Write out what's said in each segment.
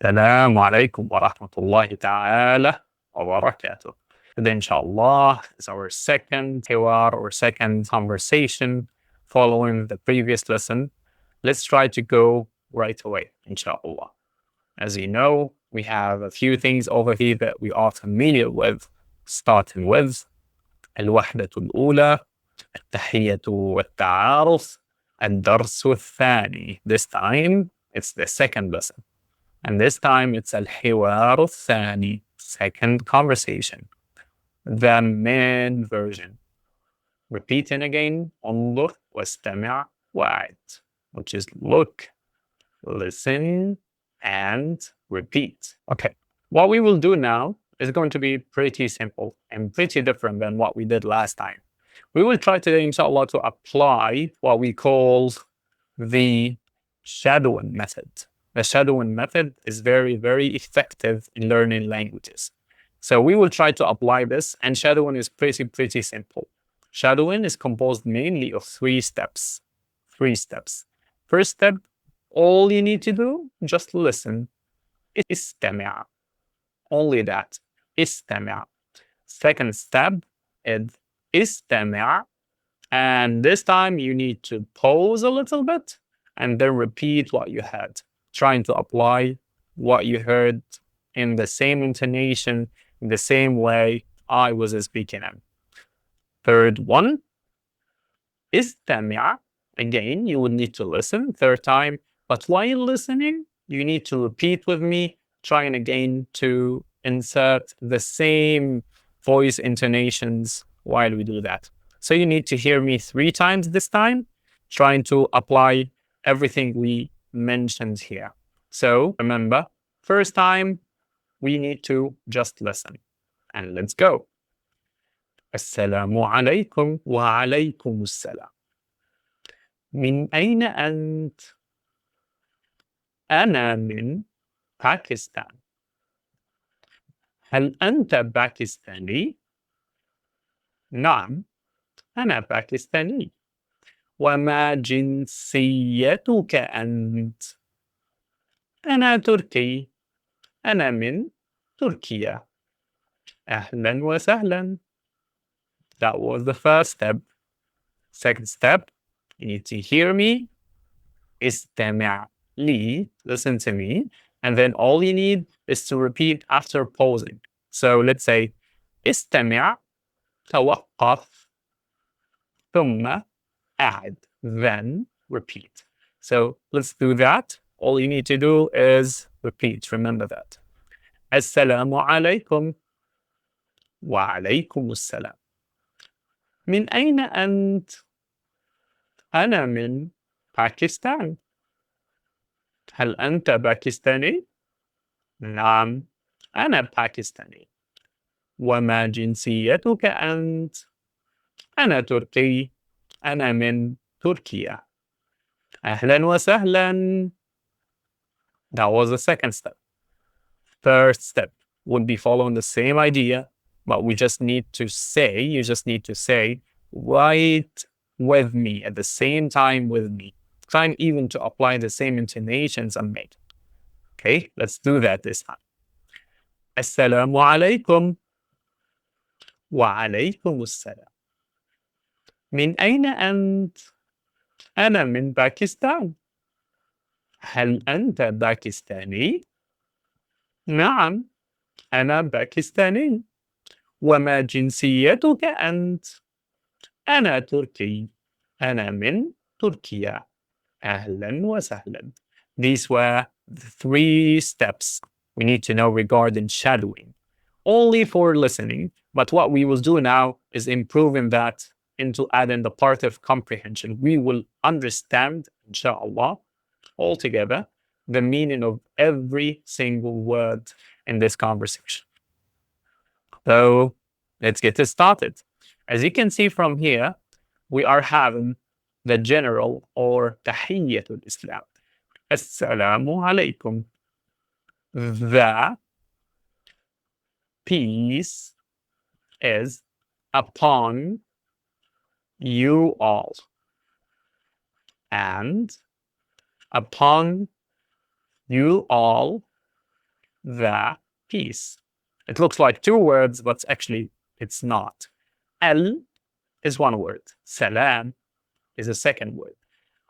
السلام عليكم ورحمة الله تعالى وبركاته. Today, inshallah, is our second hiwar or second conversation following the previous lesson. Let's try to go right away, inshallah. As you know, we have a few things over here that we are familiar with, starting with الوحدة الأولى, التحية والتعارف, الدرس الثاني. This time, it's the second lesson. And this time it's الحوار الثاني, second conversation. The main version. Repeating again, انظر واستمع وأعد, which is look, listen, and repeat. Okay, what we will do now is going to be pretty simple and pretty different than what we did last time. We will try today, inshallah, to apply what we call the shadowing method. The shadowing method is very, very effective in learning languages. So we will try to apply this, and shadowing is pretty simple. Shadowing is composed mainly of three steps. First step, all you need to do, just listen. استمع. Only that. استمع. Second step is استمع. And this time you need to pause a little bit and then repeat what you heard, trying to apply what you heard in the same intonation, in the same way I was speaking in. Third one, استمع. Again, you would need to listen. Third time, but while listening, you need to repeat with me, trying again to insert the same voice intonations while we do that. So you need to hear me 3 times this time, trying to apply everything we mentioned here. So remember, first time, we need to just listen. And let's go. السلام عليكم وعليكم السلام. من أين أنت؟ أنا من باكستان. هل أنت باكستاني؟ نعم، أنا باكستاني. وما جنسيتك أنت؟ أنا تركي. أنا من تركيا. أهلا وسهلا. That was the first step. Second step, you need to hear me. استمع لي. Listen to me. And then all you need is to repeat after pausing. So let's say استمع, توقف, ثم أعد. Then repeat. So let's do that. All you need to do is repeat. Remember that. السلام عليكم. وعليكم السلام. من أين أنت؟ أنا من باكستان. هل أنت باكستاني؟ نعم، أنا باكستاني. وما جنسيتك أنت؟ أنا تركي. أنا من تركيا. أهلا وسهلا. That was the second step. Third step would be following the same idea, but you just need to say right with me at the same time with me. Trying even to apply the same intonations I made. Okay, let's do that this time. Assalamu alaikum. Wa alaikum assalam. من أين أنت؟ أنا من باكستان. هل أنت باكستاني؟ نعم، أنا باكستاني. وما جنسيتك أنت؟ أنا تركي. أنا من تركيا. أهلا وسهلا. These were the 3 steps we need to know regarding shadowing. Only for listening, but what we will do now is improving that into adding the part of comprehension. We will understand, inshallah, altogether, the meaning of every single word in this conversation. So let's get this started. As you can see from here, we are having the general or tahiyyatul Islam. Assalamu alaikum. The peace is upon you all. And upon you all the peace. It looks like two words, but actually it's not. Al is one word. Salam is a second word.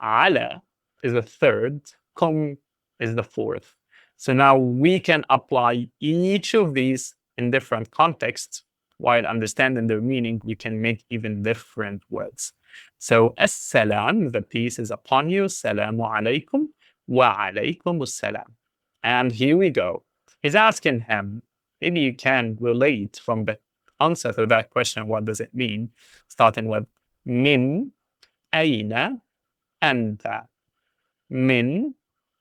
Ala is a third. Kum is the fourth. So now we can apply each of these in different contexts. While understanding their meaning, we can make even different words. So, as-salam, the peace is upon you. Salamu alaykum wa alaykum as-salam. And here we go. He's asking him, maybe you can relate from the answer to that question, what does it mean? Starting with min aina anta. Min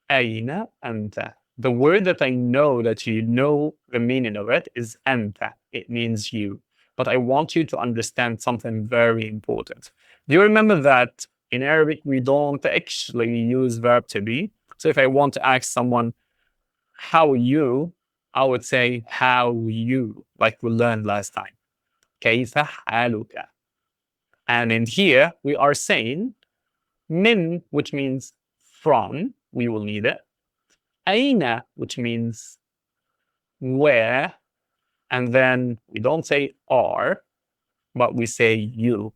aina anta. The word that I know that you know the meaning of it is anta. It means you. But I want you to understand something very important. Do you remember that in Arabic we don't actually use verb to be? So if I want to ask someone, how are you? I would say, how you, like we learned last time. كيف حالك? And in here, we are saying min, which means from, we will need it. Aina, which means where. And then we don't say are, but we say you.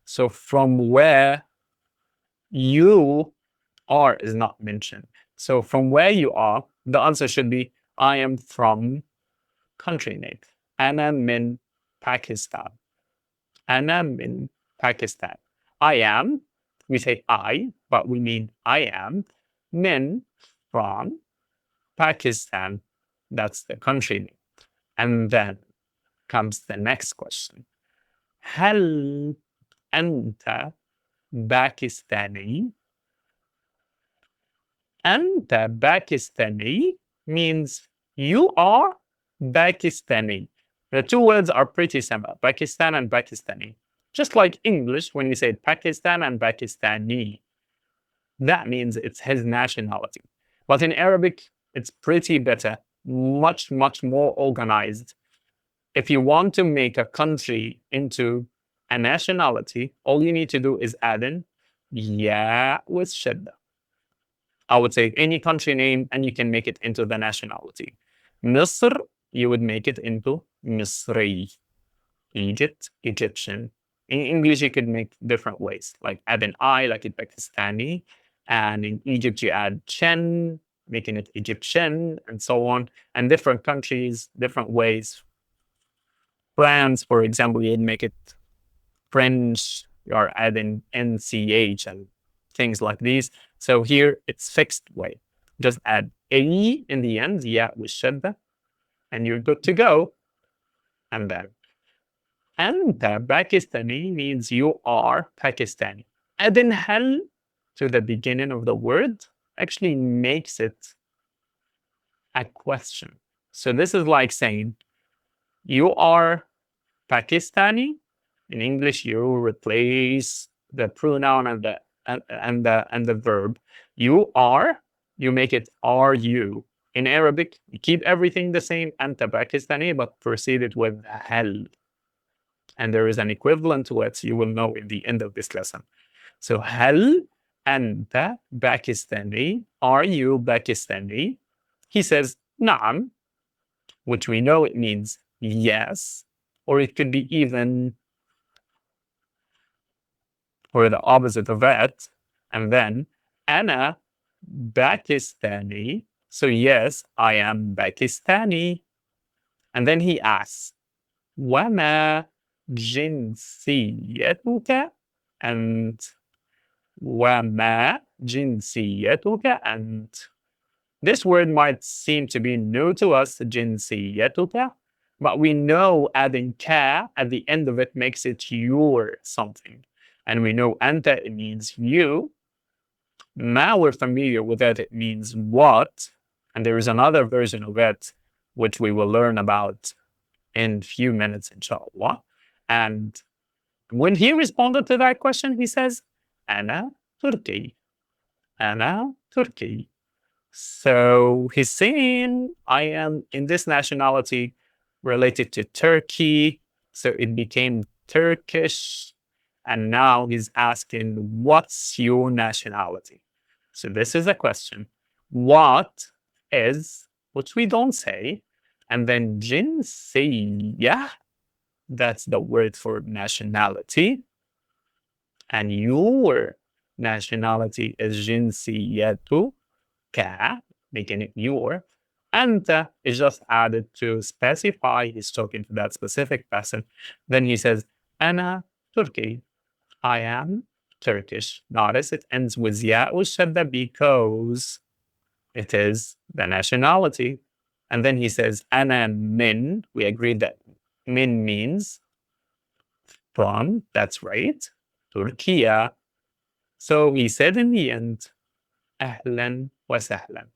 So from where you are is not mentioned. So from where you are, the answer should be, I am from country name. Ana min Pakistan. Ana min Pakistan. I am, we say I, but we mean I am. Min, from Pakistan. That's the country name. And then comes the next question. هل أنت باكستاني? أنت باكستاني means you are Pakistani. The two words are pretty similar, Pakistan and Pakistani. Just like English, when we say Pakistan and Pakistani, that means it's his nationality. But in Arabic, it's pretty better, much, much more organized. If you want to make a country into a nationality, all you need to do is add in ya with shadda. I would say any country name and you can make it into the nationality. Misr, you would make it into Misri. Egypt, Egyptian. In English, you could make different ways, like add an I, like in Pakistani. And in Egypt, you add Chen, making it Egyptian, and so on. And different countries, different ways. France, for example, you'd make it French, you're adding NCH and things like these. So here it's fixed way. Just add A in the end, yeah, with shadda, and you're good to go. And then Anta Pakistani means you are Pakistani. Adding hal to the beginning of the word actually makes it a question. So this is like saying, you are Pakistani. In English, you replace the pronoun and the verb. You are, you make it are you. In Arabic, you keep everything the same, anta Pakistani, but proceed it with hal. And there is an equivalent to it you will know in the end of this lesson. So hal anta Pakistani? Are you Pakistani? He says na'am, which we know it means yes, or it could be even or the opposite of that. And then ana Pakistani. So yes, I am Pakistani. And then he asks, وما جنسيتك أنت? وما جنسيتك أنت? This word might seem to be new to us, جنسيتك, but we know adding ka at the end of it makes it your something. And we know anta, it means you. Now we're familiar with it, it means what. And there is another version of it, which we will learn about in a few minutes, inshallah. And when he responded to that question, he says, Ana Turki. Ana Turki. So he's saying, I am in this nationality related to Turkey. So it became Turkish. And now he's asking, what's your nationality? So this is a question. What is which we don't say, and then jinsiyah, that's the word for nationality, and your nationality is jinsiyatu ka, making it your. Anta is just added to specify he's talking to that specific person. Then he says, Ana Turki. I am Turkish. Notice it ends with ya shadda because it is the nationality. And then he says, Ana min. We agreed that min means from. That's right. Turkiya. So he said in the end, Ahlan wa sahlan.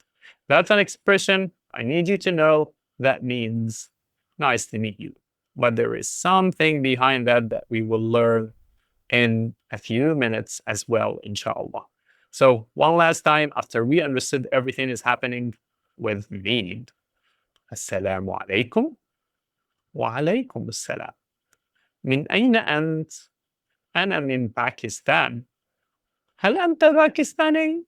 That's an expression I need you to know that means nice to meet you. But there is something behind that that we will learn in a few minutes as well, inshallah. So one last time, after we understood everything is happening with meaning. Assalamu alaikum wa alaikum assalam. من أين أنت؟ أنا من باكستان. هل أنت باكستاني؟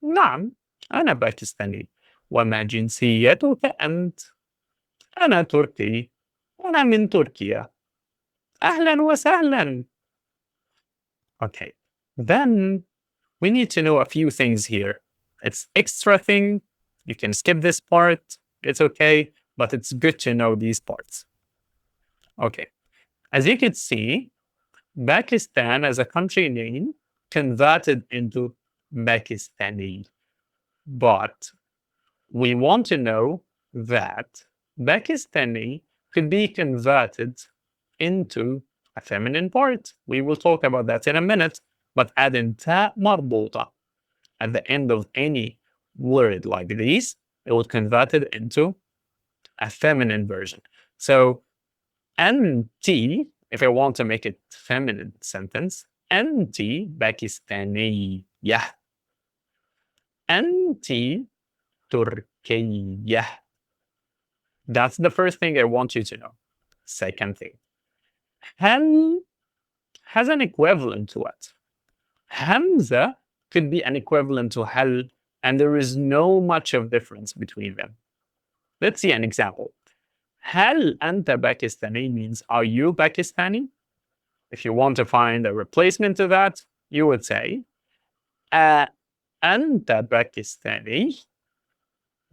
نعم، أنا باكستاني. وما جنسيتك أنت؟ أنا تركي. أنا من تركيا. أهلا وسهلا. Okay, then we need to know a few things here. It's extra thing. You can skip this part. It's okay, but it's good to know these parts. Okay, as you can see, Pakistan as a country name converted into Pakistani. But we want to know that Pakistani could be converted into a feminine part. We will talk about that in a minute, but adding ta marbuta at the end of any word like this, it will convert it into a feminine version. So anti, if I want to make it feminine sentence, anti Pakistani, yeah. Anti Turkiyah. That's the first thing I want you to know. Second thing, hal has an equivalent to it. Hamza could be an equivalent to hal, and there is no much of difference between them. Let's see an example. Hal anta Pakistani means, are you Pakistani? If you want to find a replacement to that, you would say, anta Pakistani.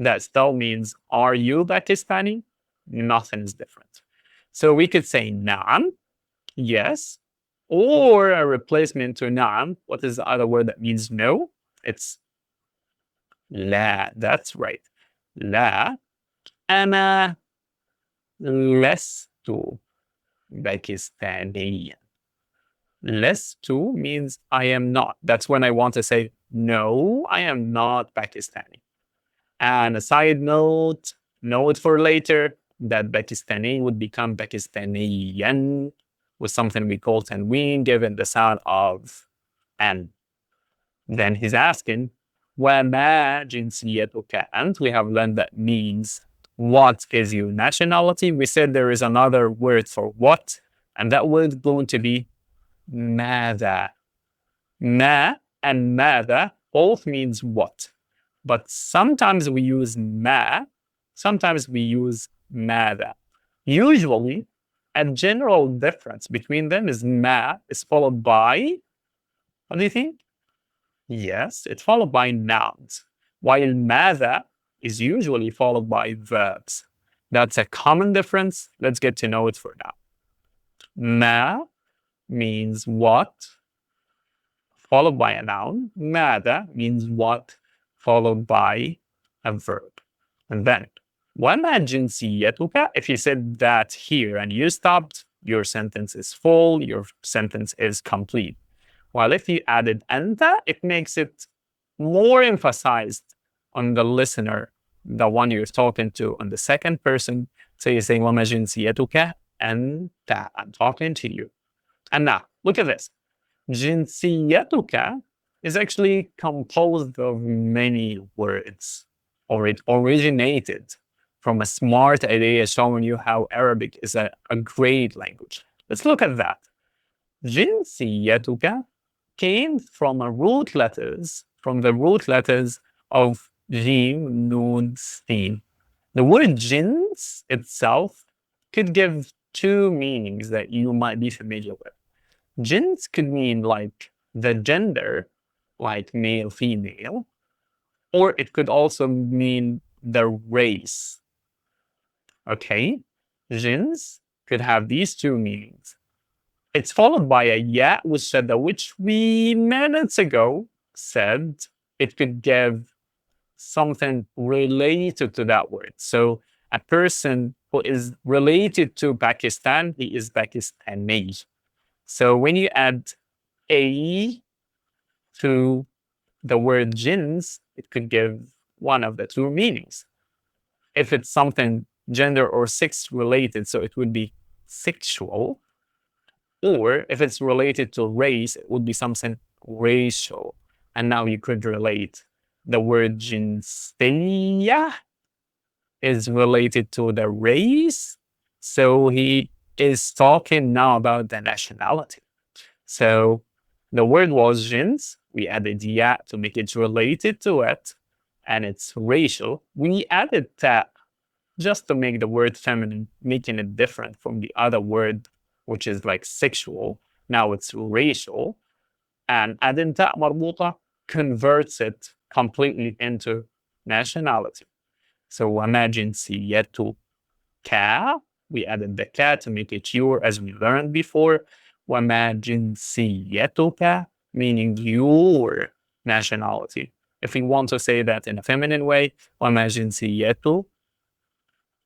That still means, are you Pakistani? Nothing is different. So we could say na'am, yes, or a replacement to na'am. What is the other word that means no? It's la. That's right. La. Ana lestu Pakistani. Lestu means I am not. That's when I want to say, no, I am not Pakistani. And a side note for later, that Pakistani would become Pakistaniyan with something we call tanween, given the sound of an. Then he's asking, وَمَا جِنْسِيَّتُكَ أَنْتَ? We have learned that means, what is your nationality? We said there is another word for what, and that word is going to be ماذا. Ma and ماذا both means what. But sometimes we use ma, sometimes we use mada. Usually, a general difference between them is ma is followed by, what do you think? Yes, it's followed by nouns, while mada is usually followed by verbs. That's a common difference. Let's get to know it for now. Ma means what, followed by a noun. Mada means what, followed by a verb. And then, وَمَا جِنْسِيَّتُكَ? If you said that here and you stopped, your sentence is full, your sentence is complete. While if you added anta, it makes it more emphasized on the listener, the one you're talking to, on the second person. So you're saying, وَمَا جِنْسِيَّتُكَ أَنْتَ. I'm talking to you. And now, look at this. جِنْسِيَّتُكَ is actually composed of many words, or it originated from a smart idea showing you how Arabic is a great language. Let's look at that. جِنْسِيَّتُكَ came from the root letters of Jim, Nun, Sin. The word jins itself could give two meanings that you might be familiar with. Jins could mean like the gender, like male, female, or it could also mean the race. Okay? Jins could have these two meanings. It's followed by a ya mushadda, which we minutes ago said it could give something related to that word. So a person who is related to Pakistan, he is Pakistani. So when you add a to the word jins, it could give one of the two meanings. If it's something gender or sex related, so it would be sexual. Or if it's related to race, it would be something racial. And now you could relate the word jinsiyah is related to the race. So he is talking now about the nationality. So the word was jins. We added ya to make it related to it, and it's racial. We added ta just to make the word feminine, making it different from the other word, which is like sexual. Now it's racial. And adding ta marbuta converts it completely into nationality. So imagine siyetu ka. We added the ka to make it your, as we learned before. Imagine siyetuka, meaning your nationality. If we want to say that in a feminine way, imagine siyetu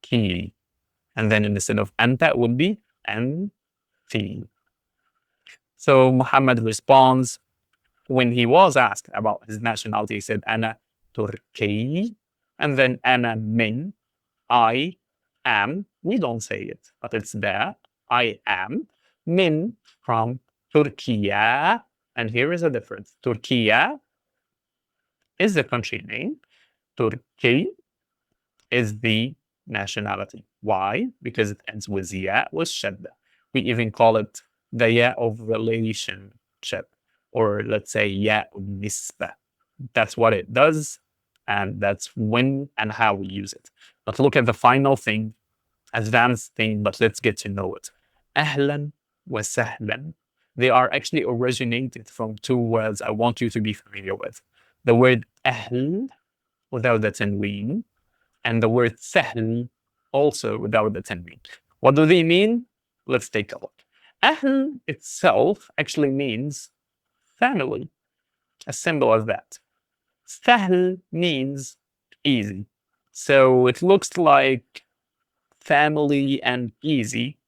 ki. And then instead of anta, it would be anti. So Muhammad responds when he was asked about his nationality, he said, Ana Turki. And then Ana min, I am. We don't say it, but it's there. I am. Min from Turkiya. And here is a difference. Turkiya is the country name. Turki is the nationality. Why? Because it ends with ya, with shadda. We even call it the ya of relationship, or let's say ya nisba. That's what it does, and that's when and how we use it. But look at the final thing, advanced thing, but let's get to know it. Ahlan wa sahlan. They are actually originated from two words I want you to be familiar with. The word ahl without the tanween, and the word sahl also without the tanween. What do they mean? Let's take a look. Ahl itself actually means family, as simple as that. Sahl means easy. So it looks like family and easy.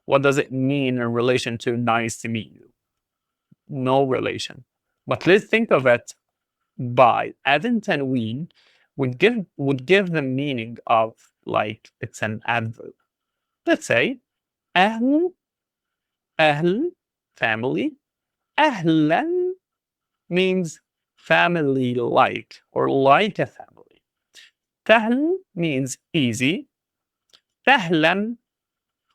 What does it mean in relation to nice to meet you? No relation. But let's think of it by adding tanween would give the meaning of like it's an adverb. Let's say أهل أهل family. أهلا means family like or like a family. سهل means easy. سهلا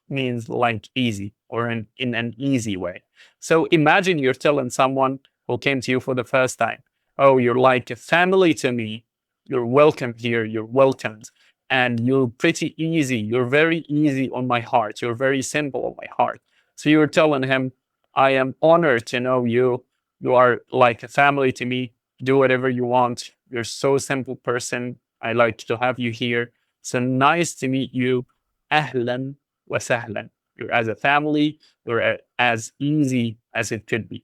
means like easy or in an easy way. So imagine you're telling someone who came to you for the first time, oh, you're like a family to me. You're welcome here. You're welcomed. And you're pretty easy. You're very easy on my heart. You're very simple on my heart. So you're telling him, I am honored to know you. You are like a family to me. Do whatever you want. You're so simple person. I like to have you here. So nice to meet you. Ahlan wa sahlan. You're as a family. You're as easy as it could be.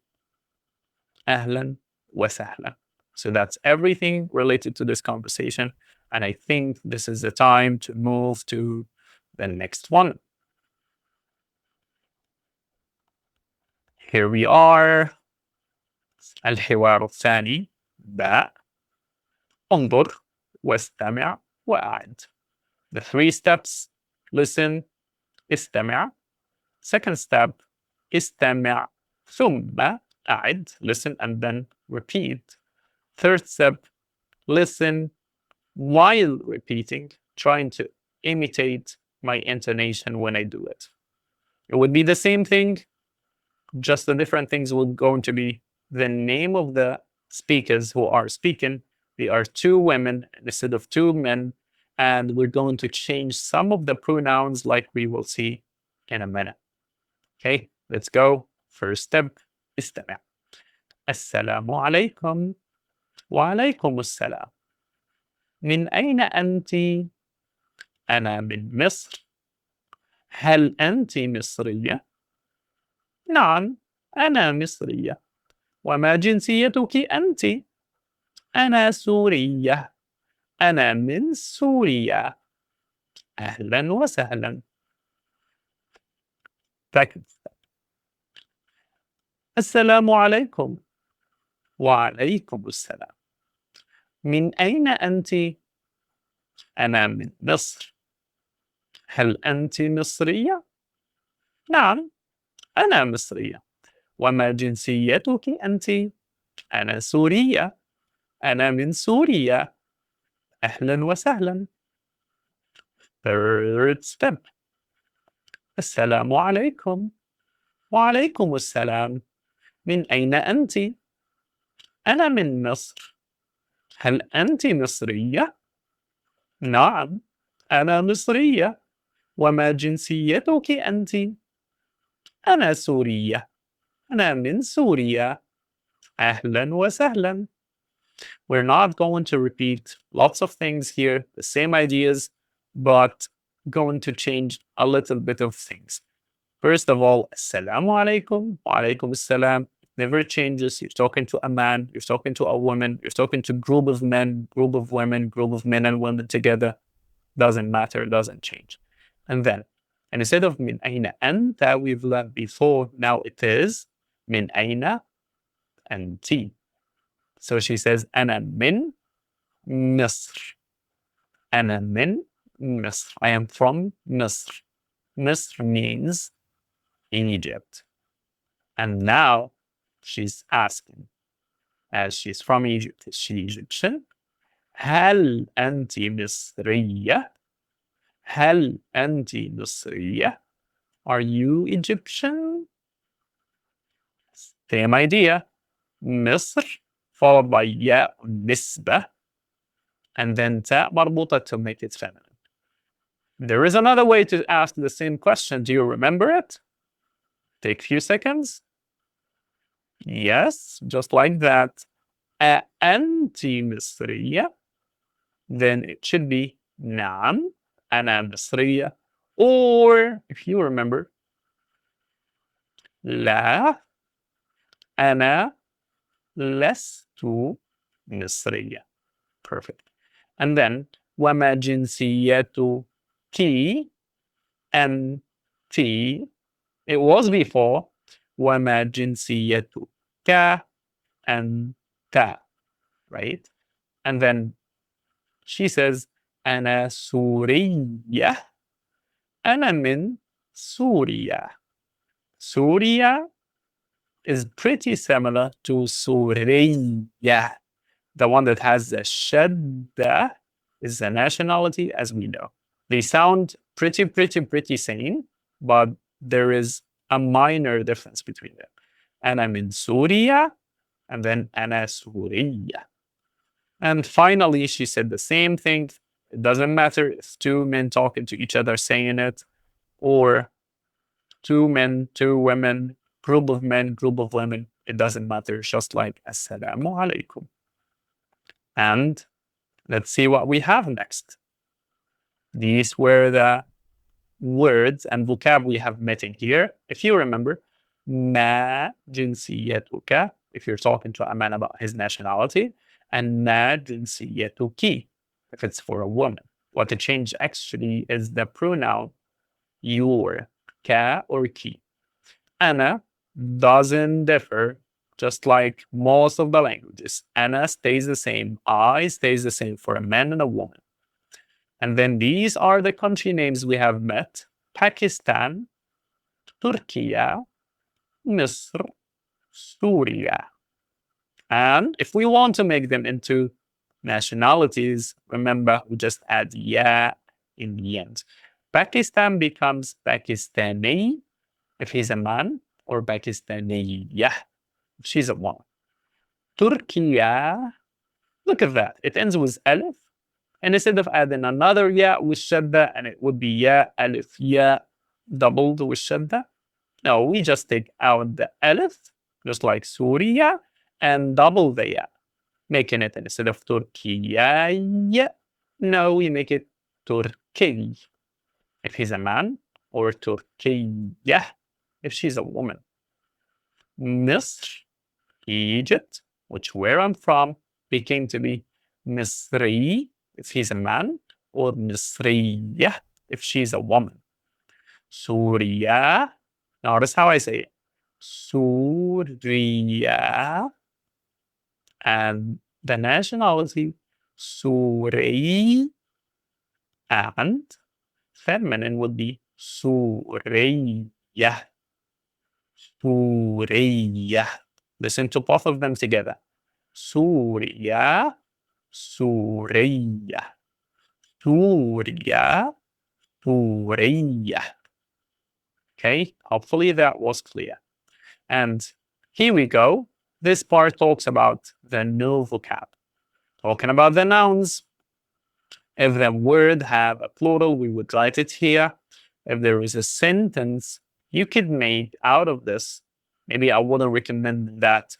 Ahlan wa sahlan. So that's everything related to this conversation. And I think this is the time to move to the next one. Here we are. الحوار الثاني باء انظر واستمع وأعد. The three steps: listen, استمع. Second step, استمع ثم أعد. Listen and then repeat. Third step, listen while repeating, trying to imitate my intonation when I do it. It would be the same thing, just the different things will going to be the name of the speakers who are speaking. They are two women instead of two men, and we're going to change some of the pronouns like we will see in a minute. Okay, let's go. First step, استمع. السلام عليكم. وعليكم السلام. من أين أنتِ؟ أنا من مصر. هل أنتِ مصرية؟ نعم، أنا مصرية. وما جنسيتك أنتِ؟ أنا سورية. أنا من سوريا. أهلا وسهلا. السلام عليكم. وعليكم السلام. من أين أنتِ؟ أنا من مصر. هل أنتِ مصرية؟ نعم، أنا مصرية. وما جنسيتك أنتِ؟ أنا سورية. أنا من سوريا. أهلا وسهلا. Third step. السلام عليكم. وعليكم السلام. من أين أنتِ؟ أنا من مصر. هل أنتِ مصرية؟ نعم، أنا مصرية. وما جنسيتك أنتِ؟ أنا سورية. أنا من سوريا. أهلا وسهلا. We're not going to repeat lots of things here, the same ideas, but going to change a little bit of things. First of all, Assalamu alaikum, wa alaikum assalam. Never changes. You're talking to a man, you're talking to a woman, you're talking to group of men, group of women, group of men and women together. Doesn't matter, doesn't change. And then, and instead of min aina anta, we've learned before, now it is min aina anti. So she says, أنا من مصر. أنا من مصر. I am from Misr. Misr means Egypt. And now she's asking, as she's from Egypt, is she Egyptian? هل أنت مصرية؟ هل أنت مصرية? Are you Egyptian? Same idea. مصر followed by ياء نسبة and then تاء مربوطة to make it feminine. There is another way to ask the same question. Do you remember it? Take a few seconds. Yes, just like that. أنتِ مصرية? Then it should be نعم أنا مصرية. Or if you remember, لا أنا لست مصرية. Perfect. And then وما جنسيتك أنتِ. It was before وما جنسيتك أنت, right? And then she says أنا سورية. أنا من سوريا. Suria is pretty similar to Suriya. The one that has the shadda is the nationality, as we know. They sound pretty same, but there is a minor difference between them. And I'm in Suria, and then Ana Suriya. And finally, she said the same thing. It doesn't matter if two men talking to each other saying it, or two men, two women, group of men, group of women. It doesn't matter. It's just like Assalamu alaikum. And let's see what we have next. These were the words and vocab we have met in here. If you remember, ما جنسيتك, if you're talking to a man about his nationality, and ما جنسيتك, if it's for a woman. What to change actually is the pronoun your, ka or ki. Ana doesn't differ, just like most of the languages. Ana stays the same. I stays the same for a man and a woman. And then these are the country names we have met: Pakistan, Turkey, Misr, Syria. And if we want to make them into nationalities, remember, we just add ya in the end. Pakistan becomes Pakistani if he's a man, or Pakistaniyah if she's a woman. Turkey, look at that. It ends with alif And instead of adding another ya with shadda, and it would be ya, alif, ya, doubled with shadda. No, we just take out the alif, just like Surya, and double the ya, making it instead of Turkiya, no, we make it Turkey if he's a man, or Turkiya if she's a woman. Misr, Egypt, which where I'm from, became to be Misri if he's a man, or Misriya if she's a woman. Surya, notice how I say it. Surya, and the nationality, Suri, and feminine would be Suriya. Suriya. Listen to both of them together. Surya, Suriya. Surya, Suriya. Okay, hopefully that was clear. And here we go. This part talks about the new vocab. Talking about the nouns. If the word have a plural, we would write it here. If there is a sentence you could make out of this, maybe I wouldn't recommend that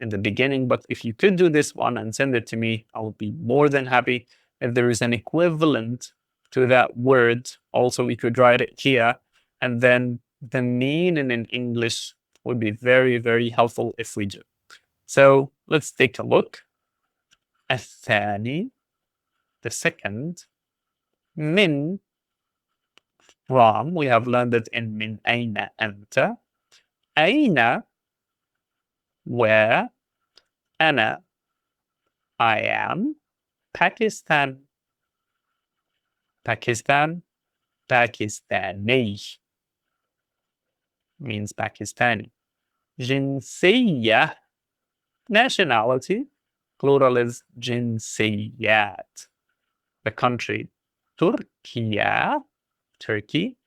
in the beginning, but if you could do this one and send it to me, I would be more than happy. If there is an equivalent to that word, also we could write it here. And then the meaning in English would be very, very helpful if we do. So let's take a look. الثاني, the second. من, from, we have learned it in من أين أنت. أين, where. أنا, I am. Pakistan. Pakistan, Pakistani means Pakistani. جنسية, nationality, plural is جنسيات. The country, Turkiya, Turkey.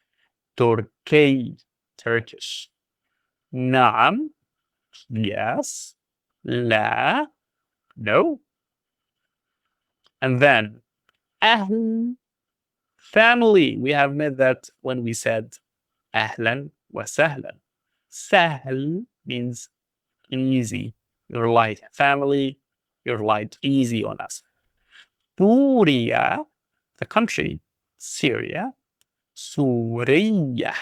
Turkey, Turkish. نعم, yes. لا, no. And then أهل, family. We have made that when we said أهلا وسهلا. سهل means easy. You're light. Family, you're light, easy on us. Syria, the country, Syria. Suriya,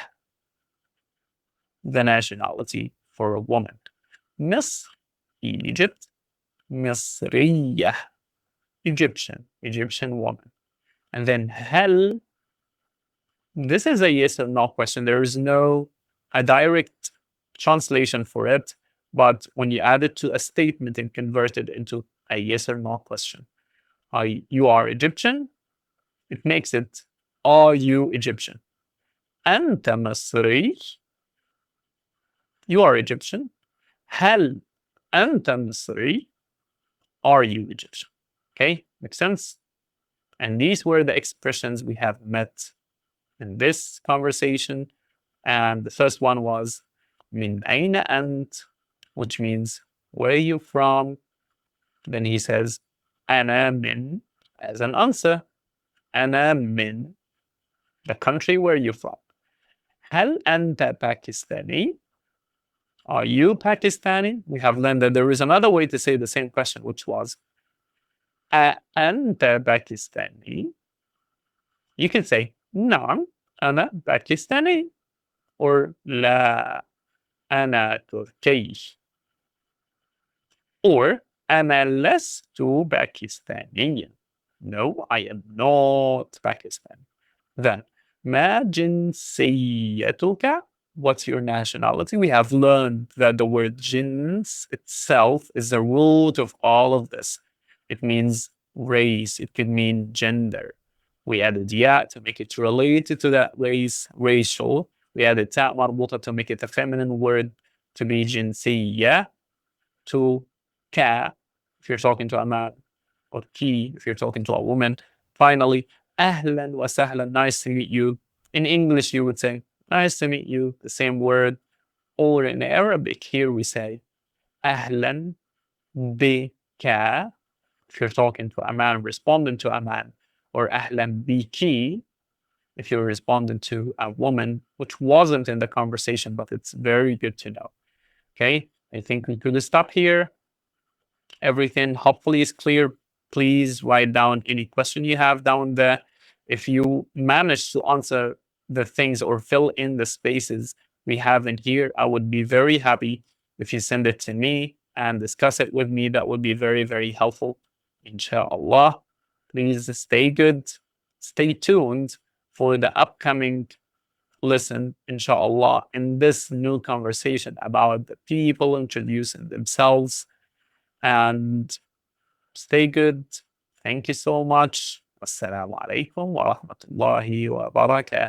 the nationality for a woman. Misr, Egypt. Misriya, Egyptian woman. And then hal, this is a yes or no question. There is no a direct translation for it, but when you add it to a statement and convert it into a yes or no question, you are Egyptian, it makes it, are you Egyptian? أنت مصري, you are Egyptian. هل أنت مصري, are you Egyptian? Okay, makes sense? And these were the expressions we have met in this conversation. And the first one was من أين أنت, which means where are you from? Then he says أنا من, as an answer. أنا من, the country where you're from. هل أنت باكستاني? Are you Pakistani? We have learned that there is another way to say the same question, which was أنت باكستاني? You can say نعم أنا باكستاني, or لا أنا تركي, or أنا لست باكستانيا. No, I am not Pakistani. Then ما جنسيتك? What's your nationality? We have learned that the word jins itself is the root of all of this. It means race. It could mean gender. We added ya to make it related to that race, racial. We added ta marbuta to make it a feminine word, to be jinsiyya, to ka if you're talking to a man, or ki if you're talking to a woman. Finally, ahlan wa sahlan, nice to meet you. In English, you would say, nice to meet you, the same word. Or in Arabic, here we say, ahlan bika, if you're talking to a man, responding to a man. or أهلا بيكي if you're responding to a woman, which wasn't in the conversation, but it's very good to know. Okay, I think we could stop here. Everything hopefully is clear. Please write down any question you have down there. If you manage to answer the things or fill in the spaces we have in here, I would be very happy if you send it to me and discuss it with me. That would be very, very helpful. Inshallah. Please stay good. Stay tuned for the upcoming lesson, inshallah, in this new conversation about the people introducing themselves. And stay good. Thank you so much. Wassalamu alaikum wa rahmatullahi wa barakatuh.